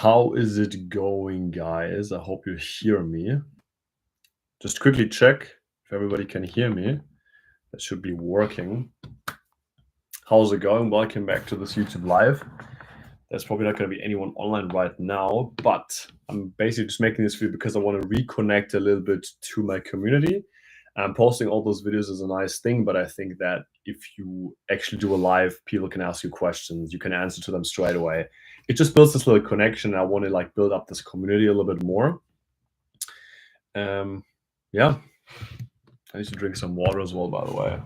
How is it going, guys? I hope you hear me. Just quickly check if everybody can hear me. That should be working. How's it going? Welcome back to this YouTube Live. There's probably not going to be anyone online right now, but I'm basically just making this video because I want to reconnect a little bit to my community. Posting all those videos is a nice thing, but I think that if you actually do a live, people can ask you questions. You can answer to them straight away. It just builds this little connection. I want to build up this community a little bit more. Yeah, I need to drink some water as well, by the way.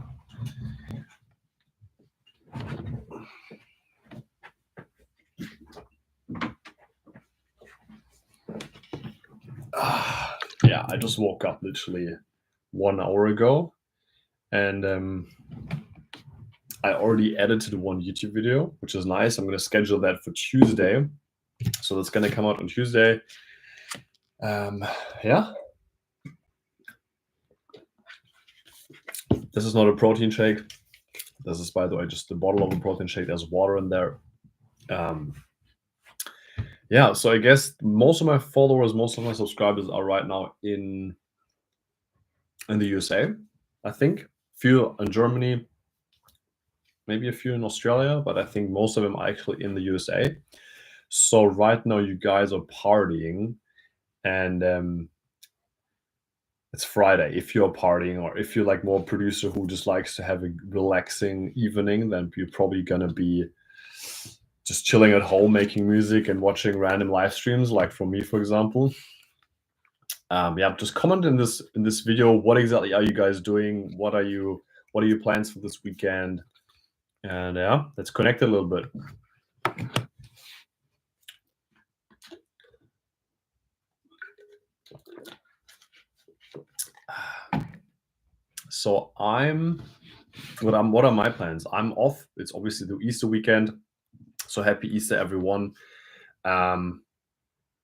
Yeah, I just woke up literally 1 hour ago, and I already edited one YouTube video, which is nice. I'm going to schedule that for Tuesday, so that's going to come out on Tuesday. Yeah, this is not a protein shake. This is, by the way, just the bottle of a protein shake. There's water in there. Yeah, so I guess most of my followers, most of my subscribers are right now in the USA, I think. Few in Germany, maybe a few in Australia, but I think most of them are actually in the USA. So right now you guys are partying, and it's Friday. If you're partying, or if you're more a producer who just likes to have a relaxing evening, then you're probably gonna be just chilling at home, making music and watching random live streams, like for me, for example. Yeah, just comment in this video. What exactly are you guys doing? What are your plans for this weekend? And yeah, let's connect a little bit. So what are my plans? I'm off. It's obviously the Easter weekend. So happy Easter, everyone.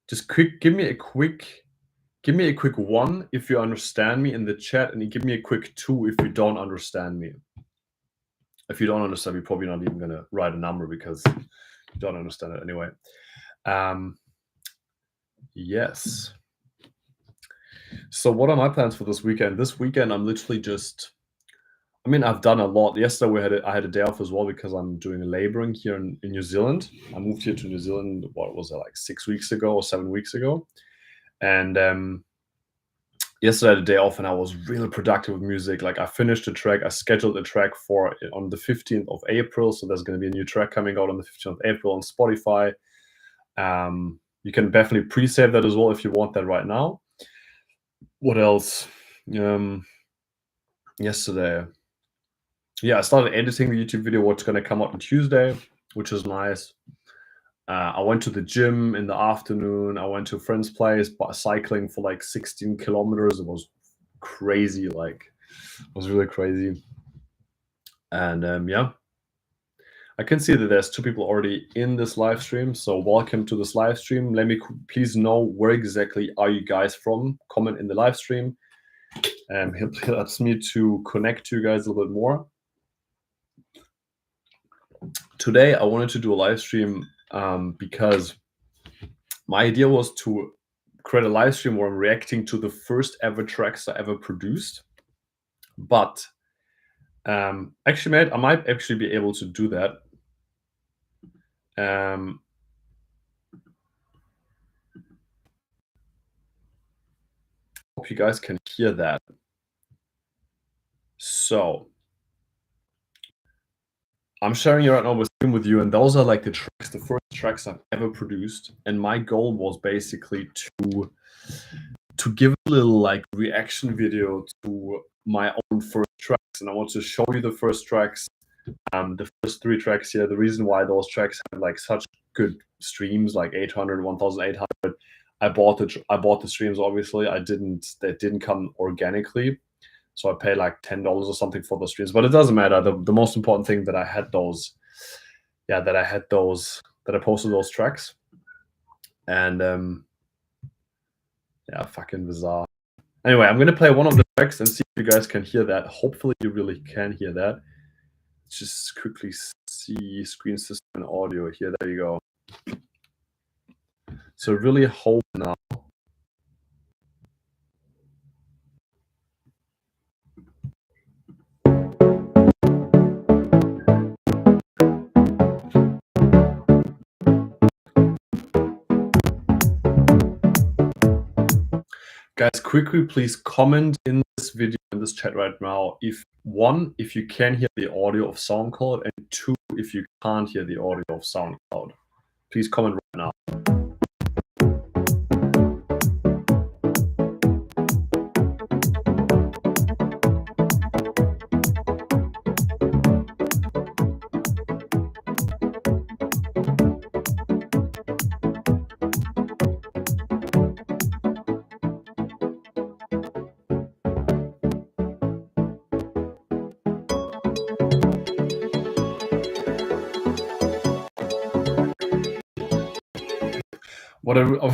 Just give me a quick 1 if you understand me in the chat, and give me a quick 2 if you don't understand me. If you don't understand, you're probably not even going to write a number because you don't understand it anyway. Yes. So what are my plans for this weekend? This weekend, I'm literally I've done a lot. Yesterday, I had a day off as well because I'm doing laboring here in New Zealand. I moved here to New Zealand, what was it, 6 weeks ago or 7 weeks ago? And yesterday I had a day off, and I was really productive with music. I finished a track. I scheduled a track for on the 15th of April. So there's going to be a new track coming out on the 15th of April on Spotify. You can definitely pre-save that as well if you want that right now. What else? Yesterday, yeah, I started editing the YouTube video, what's going to come out on Tuesday, which is nice. I went to the gym in the afternoon. I went to a friend's place, cycling for 16 kilometers. It was crazy. It was really crazy. And yeah, I can see that there's 2 people already in this live stream. So welcome to this live stream. Let me please know where exactly are you guys from. Comment in the live stream. It helps me to connect to you guys a little bit more. Today, I wanted to do a live stream because my idea was to create a live stream where I'm reacting to the first ever tracks I ever produced. But actually, mate, I might actually be able to do that. Hope you guys can hear that. So I'm sharing it right now with you, and those are the tracks, the first tracks I've ever produced. And my goal was basically to give a little reaction video to my own first tracks, and I want to show you the first tracks, the first 3 tracks here. The reason why those tracks have such good streams, 800, 1,800. I bought the streams. Obviously, they didn't come organically. So I paid $10 or something for the streams, but it doesn't matter. The most important thing that I had those, that I posted those tracks, and yeah, fucking bizarre. Anyway, I'm gonna play one of the tracks and see if you guys can hear that. Hopefully, you really can hear that. Let's just quickly see screen system and audio here. There you go. So really hope now. Guys, quickly, please comment in this video, in this chat right now, if one, if you can hear the audio of SoundCloud, and two, if you can't hear the audio of SoundCloud. Please comment right now.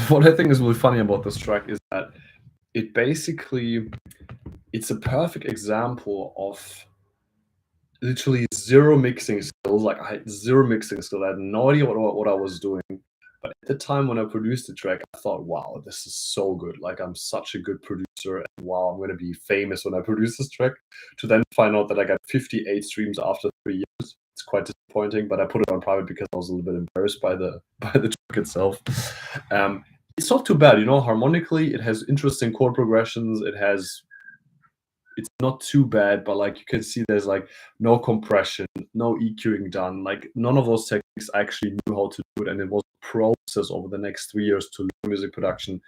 What I think is really funny about this track is that it basically, it's a perfect example of literally zero mixing skills. Like I had zero mixing skills. I had no idea what I was doing. But at the time when I produced the track, I thought, wow, this is so good. Like I'm such a good producer, and wow, I'm gonna be famous when I produce this track. To then find out that I got 58 streams after 3 years. It's quite disappointing, but I put it on private because I was a little bit embarrassed by the track itself. It's not too bad, you know. Harmonically, it has interesting chord progressions. It's not too bad, but like you can see, there's like no compression, no EQing done. Like none of those techniques I actually knew how to do it, and it was a process over the next 3 years to learn music production.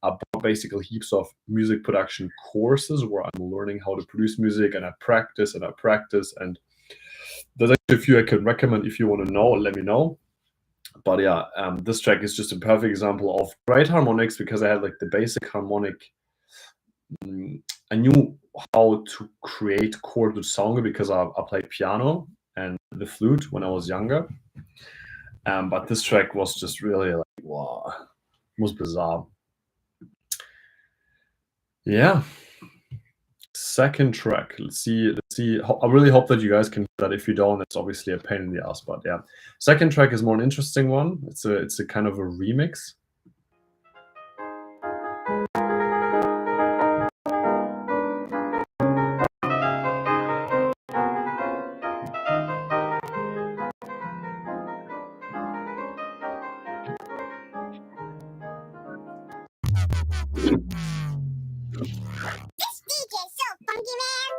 I bought basically heaps of music production courses where I'm learning how to produce music, and I practice and I practice. And there's actually a few I can recommend. If you want to know, let me know. But yeah, this track is just a perfect example of great harmonics, because I had like the basic harmonic. I knew how to create chords with song because I played piano and the flute when I was younger. But this track was just really like, wow, it was bizarre. Yeah. Second track. Let's see. I really hope that you guys can hear that. If you don't, it's obviously a pain in the ass. But yeah, second track is more an interesting one. It's a kind of a remix. This DJ's so funky, man.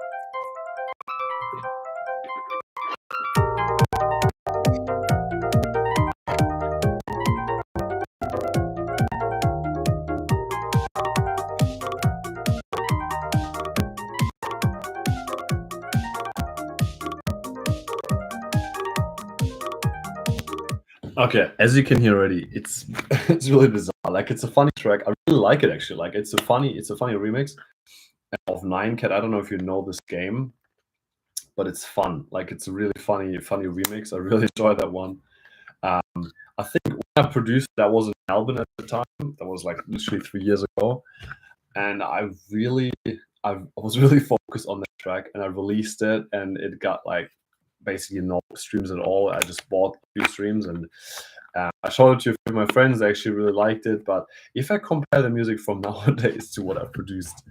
Okay, as you can hear already, it's it's really bizarre. Like it's a funny track. I really like it actually. Like it's a funny remix of Nine Cat. I don't know if you know this game, but it's fun. Like it's a really funny remix. I really enjoy that one. I think when I produced that was in Melbourne at the time. That was like literally 3 years ago, and I was really focused on that track, and I released it, and it got like basically no streams at all. I just bought a few streams, and I showed it to a few of my friends. They actually really liked it. But if I compare the music from nowadays to what I produced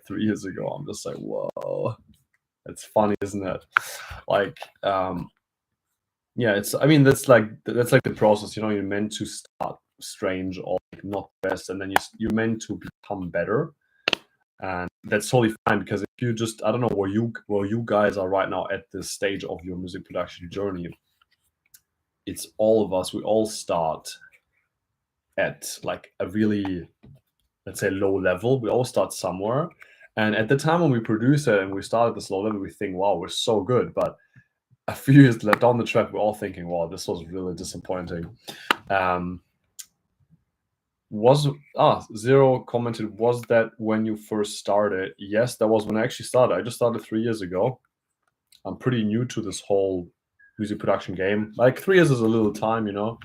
3 years ago, I'm just like, whoa, it's funny, isn't it? Like, yeah, I mean, that's like the process. You know, you're meant to start strange or like not best, and then you're meant to become better. And that's totally fine, because if you just, I don't know where you guys are right now at this stage of your music production journey. It's all of us. We all start at like a really, let's say, low level. We all start somewhere, and at the time when we produce it and we start at this low level, we think, wow, we're so good. But a few years down the track, we're all thinking, wow, this was really disappointing. Zero commented, was that when you first started? Yes, that was when I actually started. I just started 3 years ago. I'm pretty new to this whole music production game. Like 3 years is a little time, you know.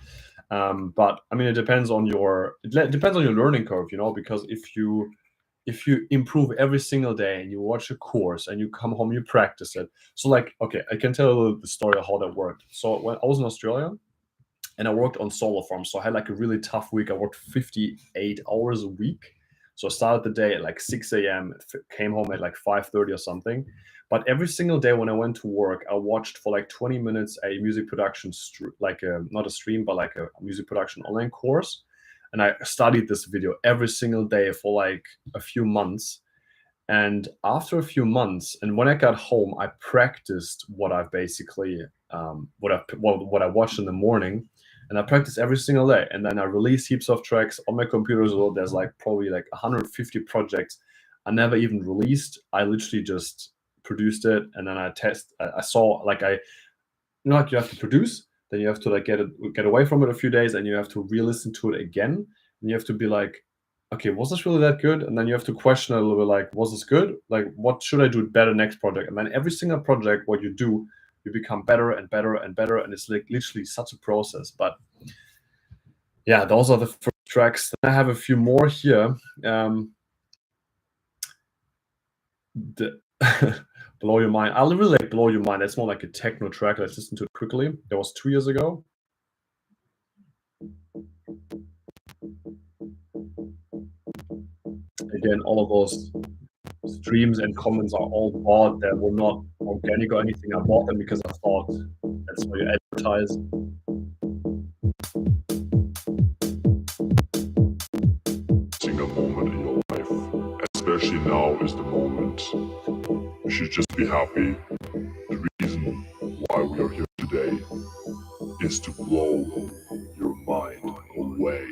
But I mean, it depends on your learning curve, you know, because if you improve every single day and you watch a course and you come home, you practice it. So like, okay, I can tell you the story of how that worked. So when I was in Australia, and I worked on solar farms. So I had like a really tough week. I worked 58 hours a week. So I started the day at like 6 a.m., came home at like 5:30 or something. But every single day when I went to work, I watched for like 20 minutes a music production, not a stream, but like a music production online course. And I studied this video every single day for like a few months. And after a few months, and when I got home, I practiced what I basically what I watched in the morning, and I practiced every single day. And then I released heaps of tracks on my computer as well. There's like probably like 150 projects I never even released. I literally just produced it, and then I saw like like you have to produce, then you have to like get away from it a few days, and you have to re-listen to it again, and you have to be like, okay, was this really that good? And then you have to question it a little bit, like, was this good? Like, what should I do better next project? And then every single project, what you do, you become better and better and better, and it's like literally such a process. But yeah, those are the first tracks. Then I have a few more here. The Blow Your Mind. I really like Blow Your Mind. That's more like a techno track. Let's listen to it quickly. That was 2 years ago. Again, all of those streams and comments are all bought. They were not organic or anything. I bought them because I thought that's how you advertise. A moment in your life, especially now is the moment. You should just be happy. The reason why we are here today is to blow your mind away.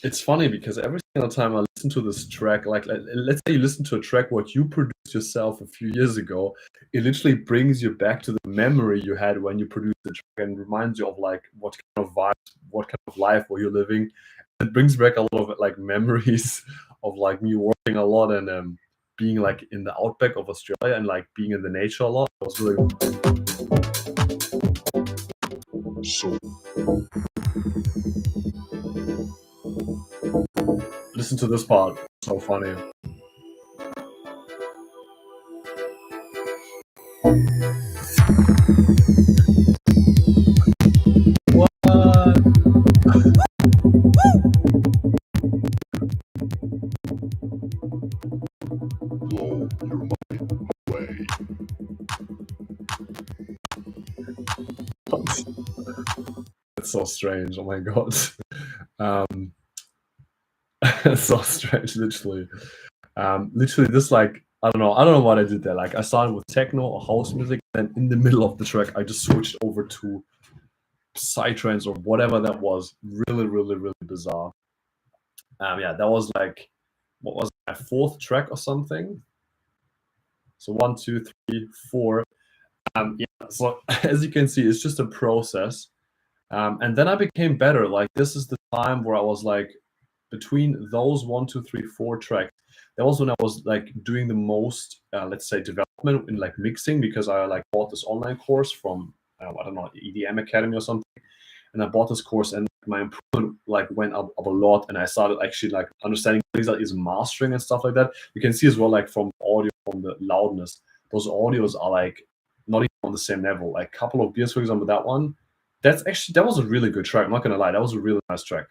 It's funny because every single time I listen to this track, like let's say you listen to a track what you produced yourself a few years ago, it literally brings you back to the memory you had when you produced the track and reminds you of like what kind of vibe, what kind of life were you living. It brings back a lot of like memories of like me working a lot and being like in the outback of Australia and like being in the nature a lot. It was really So listen to this part. So funny. What? blow your mind away. That's so strange. Oh my god. It's so strange, literally. Literally this like I don't know what I did there. Like I started with techno or house music, and in the middle of the track I just switched over to psytrance or whatever that was. Really, really, really bizarre. Yeah, that was like what was my fourth track or something. So 1, 2, 3, 4. Yeah, so as you can see, it's just a process. And then I became better. Like this is the time where I was like between those 1, 2, 3, 4 tracks. That was when I was like doing the most, let's say, development in like mixing because I like bought this online course from I don't know EDM Academy or something, and I bought this course and my improvement like went up a lot, and I started actually like understanding things like is mastering and stuff like that. You can see as well like from audio, from the loudness, those audios are like not even on the same level. Like Couple of Beers, for example, that one. That was a really good track. I'm not gonna lie, that was a really nice track.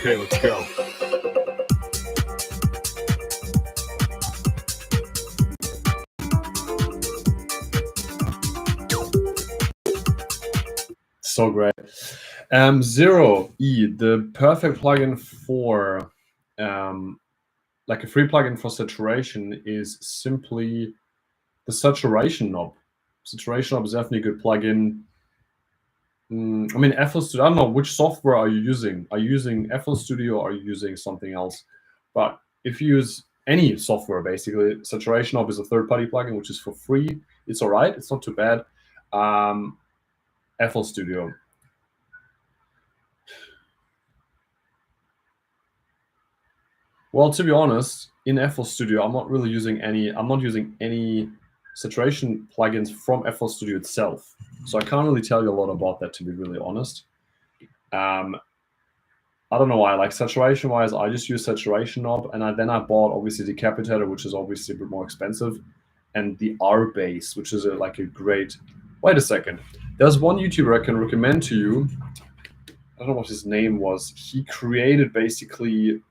Okay, let's go. So great. Zero E, the perfect plugin for like a free plugin for saturation is simply the saturation knob. Saturation knob is definitely a good plugin. I mean, FL Studio, I don't know, which software are you using? Are you using FL Studio or are you using something else? But if you use any software, basically, Saturation Knob is a third-party plugin, which is for free. It's all right. It's not too bad. FL Studio. Well, to be honest, in FL Studio, I'm not using any saturation plugins from FL Studio itself. So I can't really tell you a lot about that, to be really honest. I don't know why. Like saturation-wise, I just use Saturation Knob, and then I bought obviously Decapitator, which is obviously a bit more expensive, and the R-Bass, which is like a great. Wait a second. There's one YouTuber I can recommend to you. I don't know what his name was. He created basically.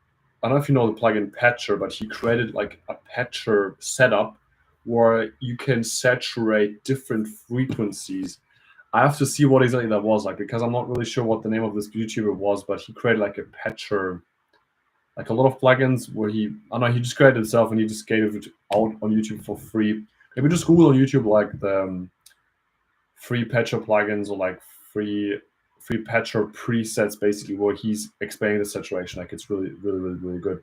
I don't know if you know the plugin Patcher, but he created like a Patcher setup where you can saturate different frequencies. I have to see what exactly that was like, because I'm not really sure what the name of this YouTuber was, but he created like a Patcher, like a lot of plugins where he just created it himself and he just gave it out on YouTube for free. Maybe just Google on YouTube like the free Patcher plugins or like free Patcher presets, basically, where he's explaining the saturation. Like it's really good.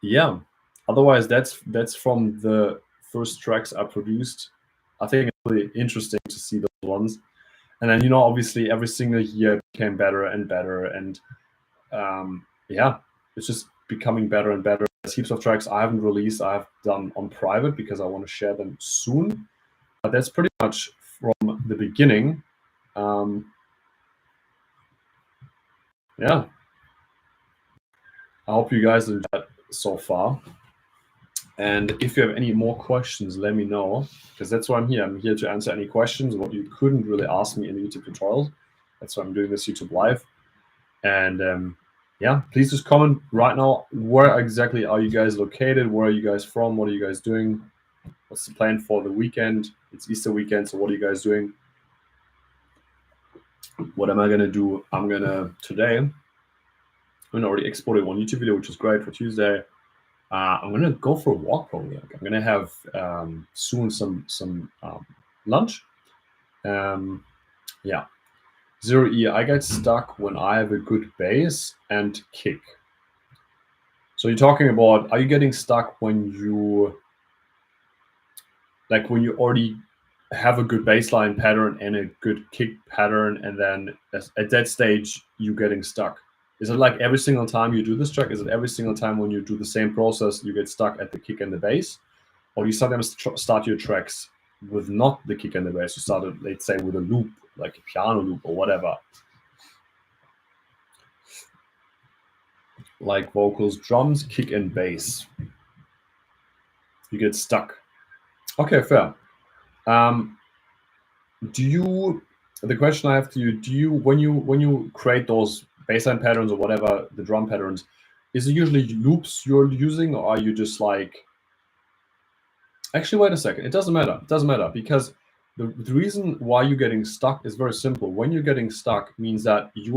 Yeah. Otherwise, that's from the first tracks I produced. I think it's really interesting to see those ones. And then, obviously every single year it became better and better. And yeah, it's just becoming better and better. There's heaps of tracks I haven't released, I've done on private because I want to share them soon. But that's pretty much from the beginning. Yeah. I hope you guys enjoyed that so far. And if you have any more questions, let me know, because that's why I'm here. I'm here to answer any questions, what you couldn't really ask me in the YouTube tutorials. That's why I'm doing this YouTube live. And yeah, please just comment right now. Where exactly are you guys located? Where are you guys from? What are you guys doing? What's the plan for the weekend? It's Easter weekend, so what are you guys doing? What am I going to do? Today, I'm already exported one YouTube video, which is great for Tuesday. I'm gonna go for a walk probably. I'm gonna have soon some lunch. Yeah. Zero E. I get stuck when I have a good bass and kick. So you're talking about, are you getting stuck when you already have a good bassline pattern and a good kick pattern, and then at that stage you're getting stuck? Is it like every single time you do this track? Is it every single time when you do the same process you get stuck at the kick and the bass? Or do you sometimes start your tracks with not the kick and the bass? You started, let's say, with a loop, like a piano loop or whatever. Like vocals, drums, kick and bass. You get stuck. Okay, fair. The question I have to you, when you create those bassline patterns or whatever, the drum patterns, is it usually loops you're using, or are you just like, actually, wait a second, it doesn't matter. It doesn't matter, because the reason why you're getting stuck is very simple. When you're getting stuck means that you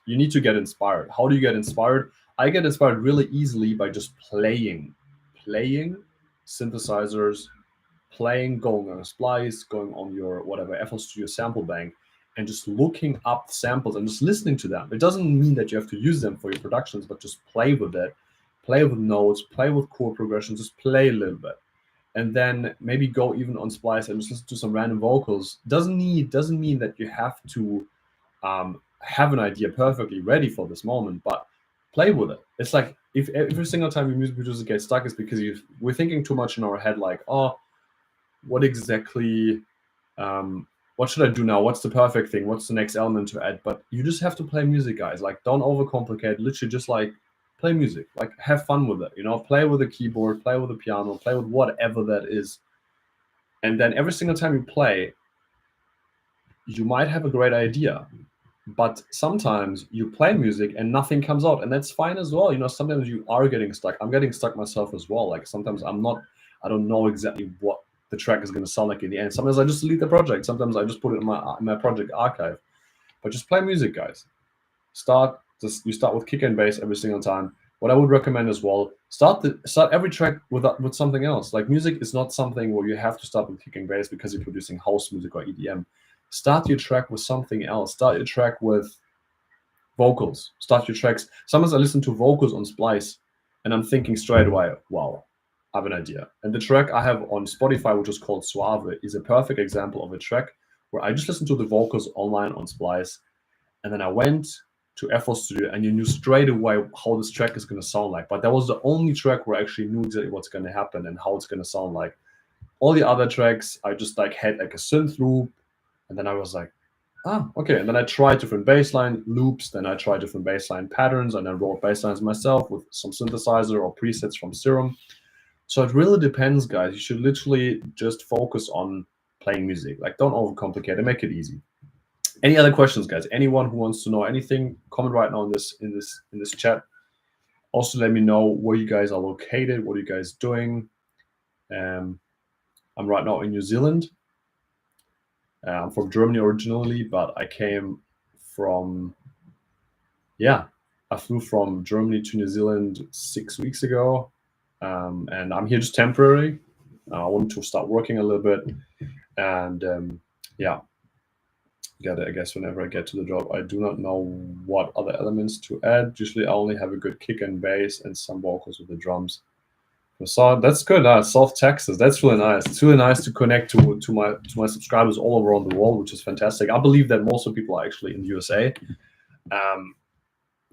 need to get inspired. How do you get inspired? I get inspired really easily by just playing synthesizers, going on a splice, going on your whatever FL Studio sample bank, and just looking up samples and just listening to them. It doesn't mean that you have to use them for your productions, but just play with it, play with notes, play with chord progressions, just play a little bit. And then maybe go even on splice and just listen to some random vocals. Doesn't mean that you have to have an idea perfectly ready for this moment, but play with it. It's like if every single time your music producer gets stuck, it's because we're thinking too much in our head, like, oh, what exactly, what should I do now? What's the perfect thing? What's the next element to add? But you just have to play music, guys. Like, don't overcomplicate. Literally just like play music. Like, have fun with it. Play with a keyboard, play with a piano, play with whatever that is. And then every single time you play, you might have a great idea. But sometimes you play music and nothing comes out, and that's fine as well. Sometimes you are getting stuck. I'm getting stuck myself as well. Like, sometimes I don't know exactly what the track is going to sound like in the end. Sometimes I just delete the project. Sometimes I just put it in my project archive. But just play music, guys. You start with kick and bass every single time. What I would recommend as well, start every track with something else. Like, music is not something where you have to start with kick and bass because you're producing house music or EDM. Start your track with something else. Start your track with vocals. Start your tracks. Sometimes I listen to vocals on Splice, and I'm thinking straight away, wow, I have an idea. And the track I have on Spotify, which is called Suave, is a perfect example of a track where I just listened to the vocals online on Splice, and then I went to FL Studio, and you knew straight away how this track is going to sound like. But that was the only track where I actually knew exactly what's going to happen and how it's going to sound like. All the other tracks, I just like had like a synth loop, and then I was like, okay. And then I tried different bassline loops, then I tried different bassline patterns, and I wrote basslines myself with some synthesizer or presets from Serum. So it really depends, guys. You should literally just focus on playing music. Like, don't overcomplicate it, make it easy. Any other questions, guys? Anyone who wants to know anything, comment right now in this chat. Also, let me know where you guys are located. What are you guys doing? I'm right now in New Zealand. I'm from Germany originally, but I came from, I flew from Germany to New Zealand 6 weeks ago, and I'm here just temporary. I wanted to start working a little bit, and I guess whenever I get to the job, I do not know what other elements to add. Usually I only have a good kick and bass and some vocals with the drums. So that's good. South Texas, that's really nice. It's really nice to connect to my subscribers all around the world, which is fantastic. I believe that most of the people are actually in the USA. A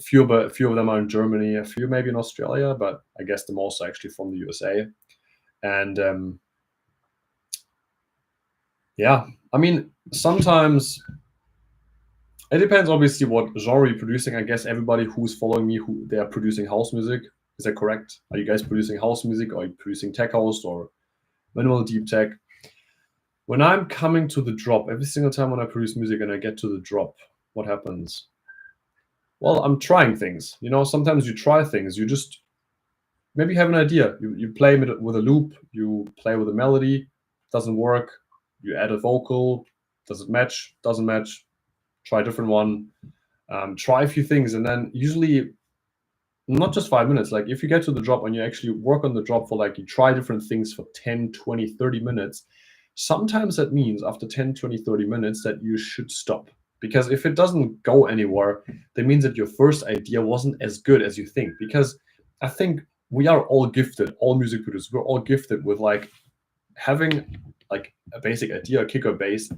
few of them are in Germany, a few maybe in Australia, but I guess the most are actually from the USA. And I mean, sometimes it depends, obviously, what genre you're producing. I guess everybody who's following me, they are producing house music. Is that correct? Are you guys producing house music, or are you producing tech house or minimal deep tech? When I'm coming to the drop, every single time when I produce music and I get to the drop, what happens? Well, I'm trying things. Sometimes you try things. You just maybe have an idea. You play with a loop. You play with a melody. Doesn't work. You add a vocal. Does it match? Doesn't match. Try a different one. Try a few things, and then usually not just 5 minutes. Like, if you get to the drop and you actually work on the drop for, like, you try different things for 10, 20, 30 minutes, sometimes that means after 10, 20, 30 minutes that you should stop. Because if it doesn't go anywhere, that means that your first idea wasn't as good as you think. Because I think we are all gifted, all music producers, we're all gifted with, like, having, like, a basic idea, a kick or bass,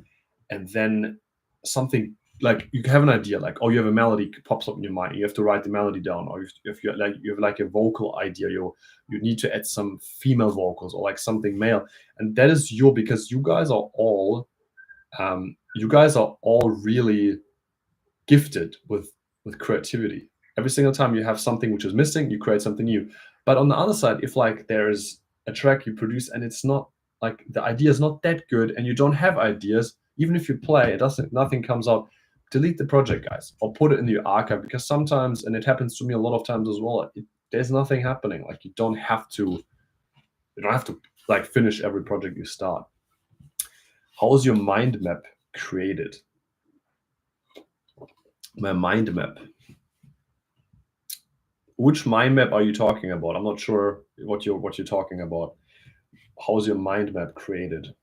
and then something, like, you have an idea, like, you have a melody pops up in your mind, you have to write the melody down, or if you have like a vocal idea, you need to add some female vocals or like something male, and that is because you guys are all really gifted with creativity. Every single time you have something which is missing, you create something new. But on the other side, if, like, there's a track you produce and it's not, like, the idea is not that good and you don't have ideas, even if you play, nothing comes out, delete the project, guys, or put it in your archive. Because sometimes, and it happens to me a lot of times as well, there's nothing happening. Like, you don't have to like finish every project you start. How is your mind map created? My mind map. Which mind map are you talking about? I'm not sure what you're talking about. How's your mind map created?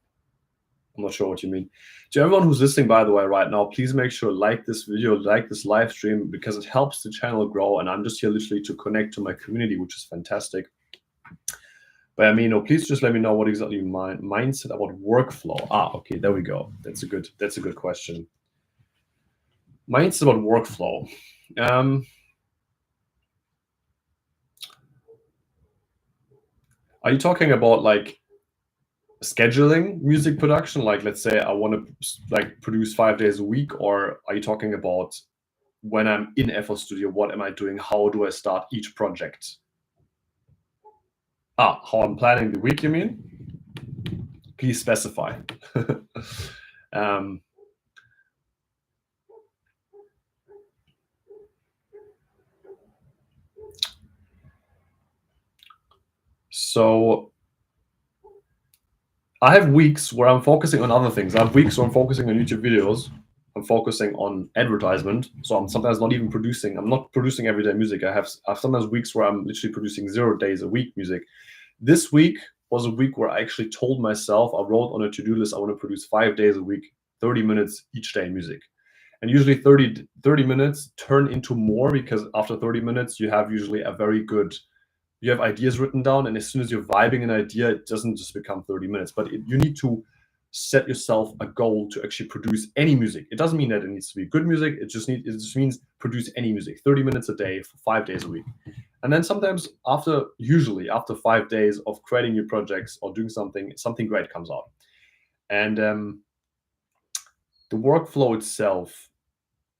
I'm not sure what you mean. To everyone who's listening, by the way, right now, please make sure like this video, like this live stream, because it helps the channel grow. And I'm just here literally to connect to my community, which is fantastic. But I mean, please just let me know what exactly your mindset about workflow. Okay, there we go. That's a good question. Mindset about workflow. Are you talking about, like, scheduling music production? Like, let's say I want to, like, produce 5 days a week, or are you talking about when I'm in FL Studio, what am I doing? How do I start each project? How I'm planning the week, you mean? Please specify. So I have weeks where I'm focusing on other things. I have weeks where I'm focusing on YouTube videos. I'm focusing on advertisement. So I'm sometimes not even producing. I'm not producing everyday music. I have sometimes weeks where I'm literally producing 0 days a week music. This week was a week where I actually told myself, I wrote on a to-do list, I want to produce 5 days a week, 30 minutes each day music. And usually 30 minutes turn into more, because after 30 minutes, you have usually a very good, you have ideas written down. And as soon as you're vibing an idea, it doesn't just become 30 minutes, but you need to set yourself a goal to actually produce any music. It doesn't mean that it needs to be good music. It just means produce any music, 30 minutes a day for 5 days a week. And then sometimes usually after 5 days of creating new projects or doing something great comes out. And the workflow itself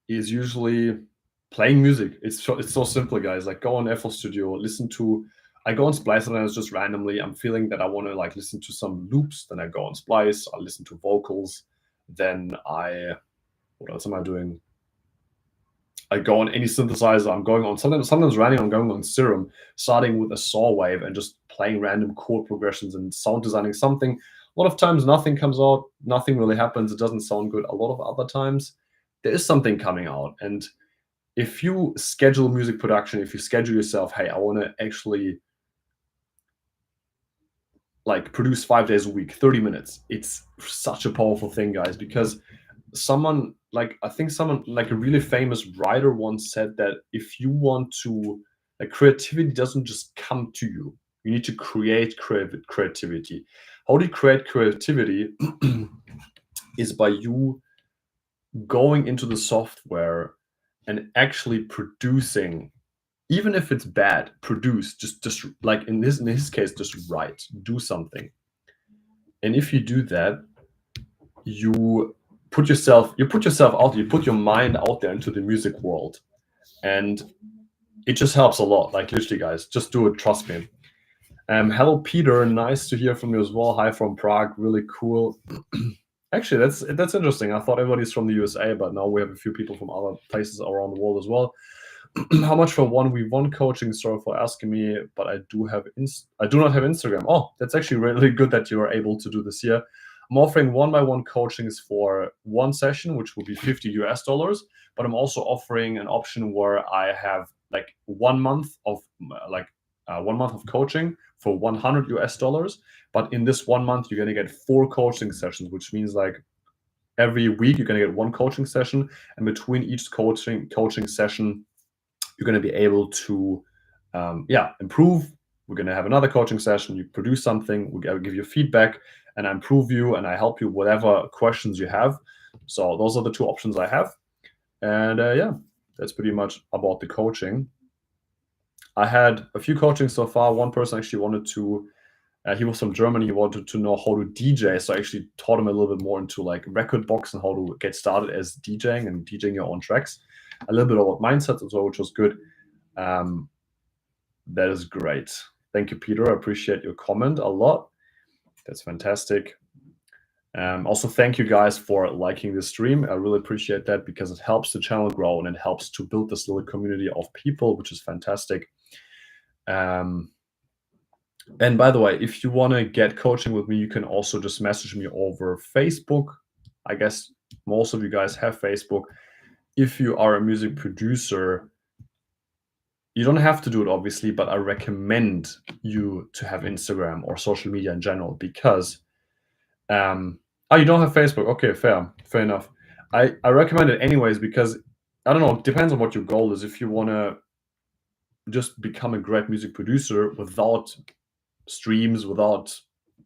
is usually playing music. It's so simple, guys. Like, go on FL Studio, I go on Splice and it's just randomly, I'm feeling that I want to like listen to some loops. Then I go on Splice, I listen to vocals. Then what else am I doing? I go on any synthesizer. I'm going on sometimes random. I'm going on Serum, starting with a saw wave and just playing random chord progressions and sound designing something. A lot of times nothing comes out, nothing really happens. It doesn't sound good. A lot of other times there is something coming out. And if you schedule music production, if you schedule yourself, hey, I want to actually like produce 5 days a week, 30 minutes. It's such a powerful thing, guys, because I think someone like a really famous writer once said that if you want to, like, creativity doesn't just come to you. You need to create creativity. How do you create creativity? Is by you going into the software and actually producing. Even if it's bad, produce, just like in his case, just write, do something. And if you do that, you put yourself out, you put your mind out there into the music world. And it just helps a lot. Like, literally, guys, just do it, trust me. Hello, Peter, nice to hear from you as well. Hi from Prague, really cool. Actually, that's interesting. I thought everybody's from the USA, but now we have a few people from other places around the world as well. How much for 1v1 coaching? Sorry for asking me, but I do not have Instagram. Oh, that's actually really good that you are able to do this here. I'm offering 1-by-1 coachings for one session, which will be $50, but I'm also offering an option where I have like 1 month of 1 month of coaching for $100. But in this 1 month, you're gonna get 4 coaching sessions, which means like every week you're gonna get 1 coaching session, and between each coaching session, you're going to be able to improve. We're going to have another coaching session. You produce something, we give you feedback, and I improve you, and I help you whatever questions you have. So those are the 2 options I have. And that's pretty much about the coaching. I had a few coachings so far. One person actually wanted to, he was from Germany. He wanted to know how to DJ. So I actually taught him a little bit more into like Rekordbox and how to get started as DJing and DJing your own tracks. A little bit about mindsets as well, which was good. That is great. Thank you, Peter. I appreciate your comment a lot. That's fantastic. Also, thank you guys for liking this stream. I really appreciate that, because it helps the channel grow and it helps to build this little community of people, which is fantastic. And by the way, if you want to get coaching with me, you can also just message me over Facebook. I guess most of you guys have Facebook. If you are a music producer, you don't have to do it, obviously, but I recommend you to have Instagram or social media in general, because you don't have Facebook. Okay, fair enough. I recommend it anyways, because I don't know, it depends on what your goal is. If you want to just become a great music producer without streams, without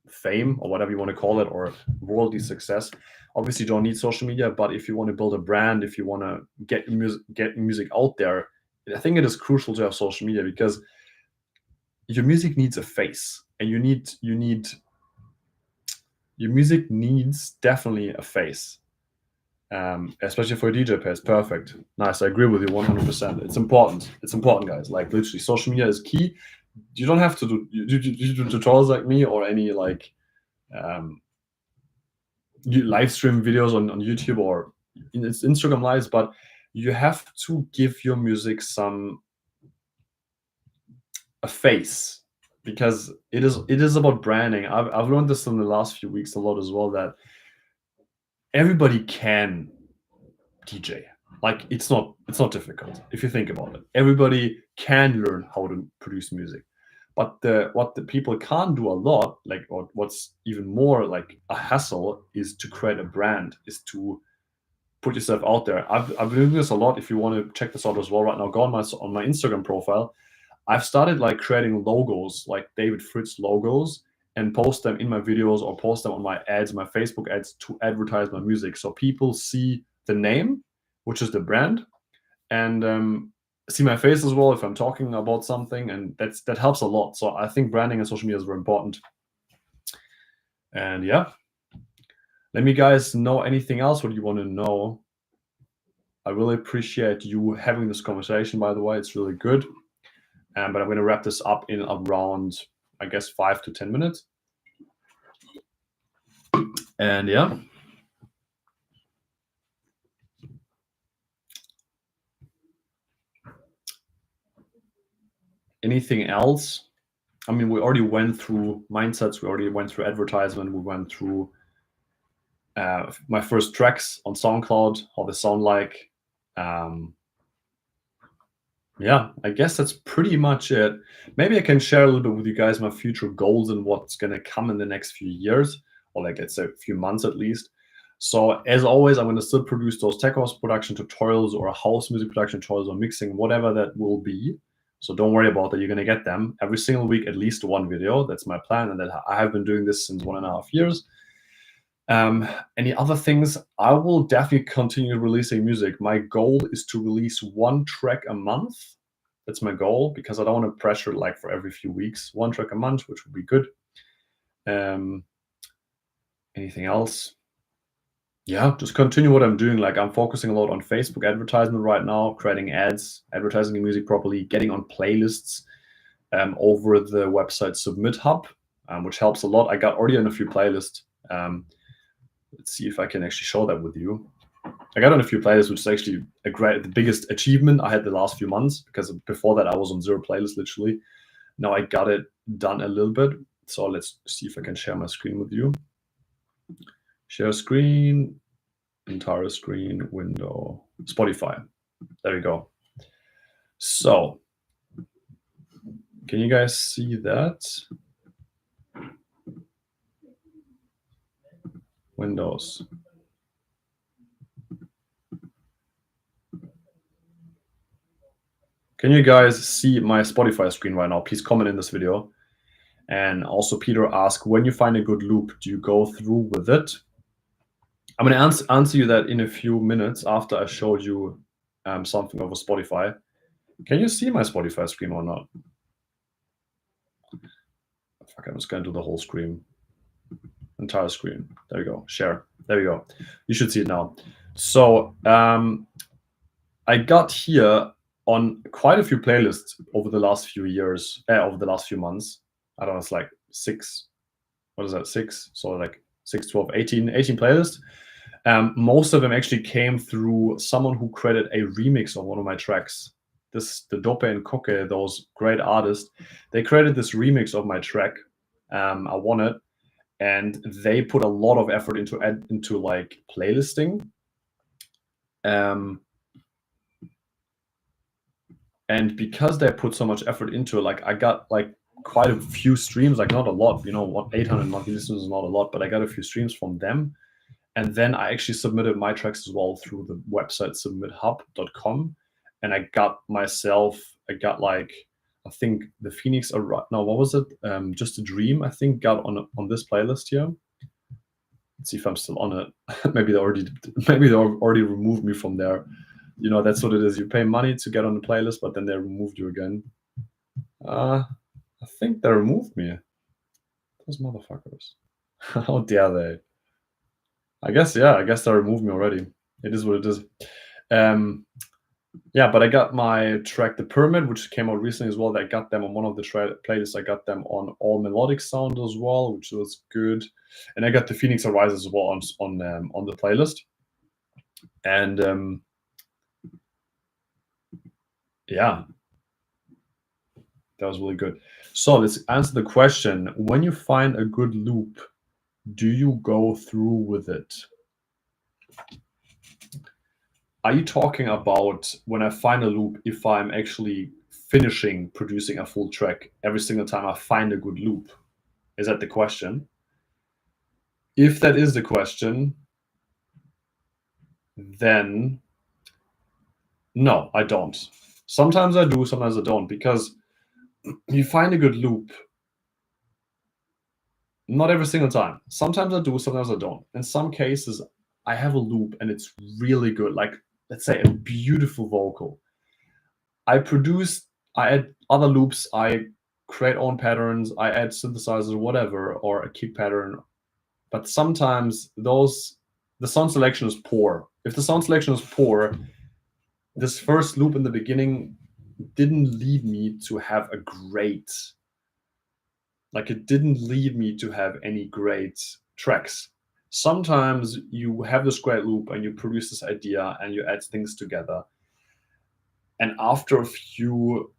fame, or whatever you want to call it, or worldly success, obviously you don't need social media. But if you want to build a brand, if you want to get music out there, I think it is crucial to have social media, because your music needs a face, and your music needs definitely a face, especially for a DJ page. Perfect, nice. I agree with you 100%. It's important, guys. Like, literally, social media is key. You don't have to do tutorials like me, or any like live stream videos on YouTube or Instagram lives, but you have to give your music a face, because it is about branding. I've learned this in the last few weeks a lot as well, that everybody can DJ. Like it's not difficult if you think about it. Everybody can learn how to produce music. But what the people can't do a lot, like, or what's even more like a hassle, is to create a brand, is to put yourself out there. I've been doing this a lot. If you want to check this out as well, right now, go on my Instagram profile. I've started like creating logos, like David Fritz logos, and post them in my videos or post them on my ads, my Facebook ads, to advertise my music. So people see the name, which is the brand, and see my face as well if I'm talking about something, and that helps a lot. So I think branding and social media is very important. And yeah, let me guys know anything else what you want to know. I really appreciate you having this conversation, by the way. It's really good. But I'm going to wrap this up in around, I guess, 5 to 10 minutes. And yeah. Anything else? I mean, we already went through mindsets. We already went through advertisement. We went through my first tracks on SoundCloud, how they sound like. Yeah, I guess that's pretty much it. Maybe I can share a little bit with you guys my future goals and what's going to come in the next few years, or like, let's say a few months at least. So as always, I'm going to still produce those tech house production tutorials or house music production tutorials or mixing, whatever that will be. So don't worry about that. You're going to get them every single week, at least one video. That's my plan. And that I have been doing this since 1.5 years. Any other things? I will definitely continue releasing music. My goal is to release 1 track a month. That's my goal, because I don't want to pressure like for every few weeks. 1 track a month, which would be good. Anything else? Yeah, just continue what I'm doing. Like, I'm focusing a lot on Facebook advertisement right now, creating ads, advertising the music properly, getting on playlists over the website Submit Hub, which helps a lot. I got already on a few playlists. Let's see if I can actually show that with you. I got on a few playlists, which is actually the biggest achievement I had the last few months, because before that I was on 0 playlists literally. Now I got it done a little bit. So let's see if I can share my screen with you. Share screen, entire screen, window, Spotify. There we go. So can you guys see that? Windows. Can you guys see my Spotify screen right now? Please comment in this video. And also Peter asked, when you find a good loop, do you go through with it? I'm going to answer you that in a few minutes after I showed you something over Spotify. Can you see my Spotify screen or not? Fuck, I'm just going to do the whole screen. Entire screen. There we go. Share. There we go. You should see it now. So I got here on quite a few playlists over the last few years, over the last few months. I don't know, it's like 6. What is that? 6? So like 6, 12, 18 playlists. Most of them actually came through someone who created a remix of one of my tracks. The Dope and Koke, those great artists, they created this remix of my track. I won it, and they put a lot of effort into like playlisting. And because they put so much effort into it, like I got like quite a few streams, like not a lot, you know, what, 800 monthly listeners is not a lot, but I got a few streams from them. And then I actually submitted my tracks as well through the website submithub.com. And I got like, I think the Phoenix, no, what was it? Just a Dream, I think, got on this playlist here. Let's see if I'm still on it. maybe they already removed me from there. You know, that's what it is. You pay money to get on the playlist, but then they removed you again. I think they removed me. Those motherfuckers. How dare they? I guess they removed me already. It is what it is. Yeah, but I got my track The Pyramid, which came out recently as well. I got them on one of the playlists. I got them on All Melodic Sound as well, which was good. And I got the Phoenix Arise as well on the playlist. And yeah, That was really good. So let's answer the question. When you find a good loop, do you go through with it? Are you talking about when I find a loop, if I'm actually finishing producing a full track every single time I find a good loop? Is that the question? If that is the question, then no, I don't. Sometimes I do, sometimes I don't, because you find a good loop. Not every single time. Sometimes I do, sometimes I don't. In some cases, I have a loop and it's really good. Like, let's say a beautiful vocal. I add other loops, I create own patterns, I add synthesizers, whatever, or a kick pattern. But sometimes the sound selection is poor. If the sound selection is poor, this first loop in the beginning didn't lead me to have a great, like it didn't lead me to have any great tracks. Sometimes you have this great loop and you produce this idea and you add things together. And after a few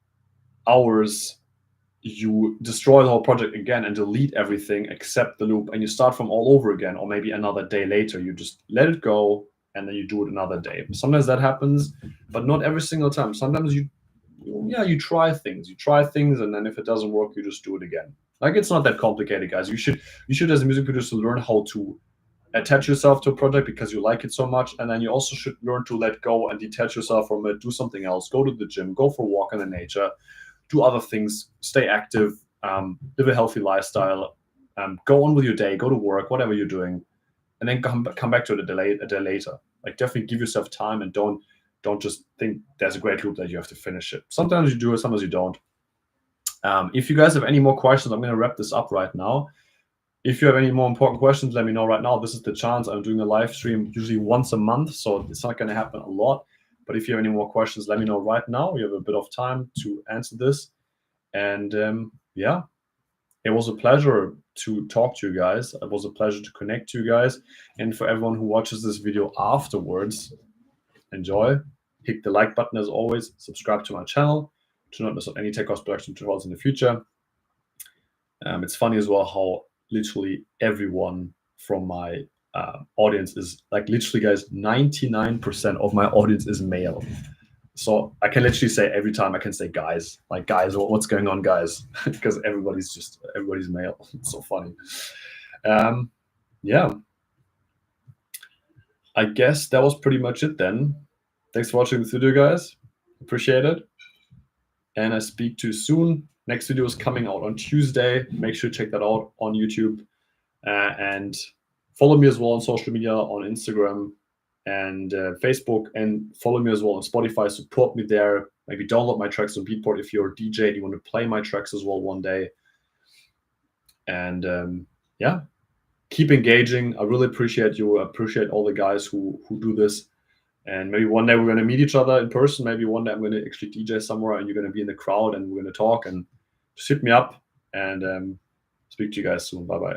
hours, you destroy the whole project again and delete everything except the loop, and you start from all over again. Or maybe another day later, you just let it go and then you do it another day. Sometimes that happens, but not every single time. Sometimes you try things. You try things, and then if it doesn't work, you just do it again. Like, it's not that complicated, guys. You should, as a music producer, learn how to attach yourself to a project because you like it so much, and then you also should learn to let go and detach yourself from it. Do something else. Go to the gym. Go for a walk in the nature. Do other things. Stay active. Live a healthy lifestyle. Go on with your day. Go to work. Whatever you're doing, and then come back to it a day later. Like, definitely give yourself time and don't just think there's a great loop that you have to finish it. Sometimes you do it, sometimes you don't. If you guys have any more questions, I'm going to wrap this up right now. If you have any more important questions, let me know right now. This is the chance. I'm doing a live stream usually once a month, so it's not going to happen a lot. But if you have any more questions, let me know right now. You have a bit of time to answer this. And yeah, it was a pleasure to talk to you guys. It was a pleasure to connect to you guys. And for everyone who watches this video afterwards, enjoy. Hit the like button as always. Subscribe to my channel to not miss out any Tech House production tutorials in the future. It's funny as well how literally everyone from my audience is, like, literally, guys, 99% of my audience is male. So I can literally say every time, I can say guys, like, guys, what's going on, guys? Because everybody's male. It's so funny. Yeah. I guess that was pretty much it then. Thanks for watching this video, guys. Appreciate it. And I speak to you soon. Next video is coming out on Tuesday. Make sure to check that out on YouTube. And follow me as well on social media, on Instagram and Facebook. And follow me as well on Spotify. Support me there. Maybe download my tracks on Beatport if you're a DJ and you want to play my tracks as well one day. And yeah, keep engaging. I really appreciate you. I appreciate all the guys who do this. And maybe one day we're going to meet each other in person. Maybe one day I'm going to actually DJ somewhere and you're going to be in the crowd and we're going to talk, and just hit me up, and speak to you guys soon. Bye-bye.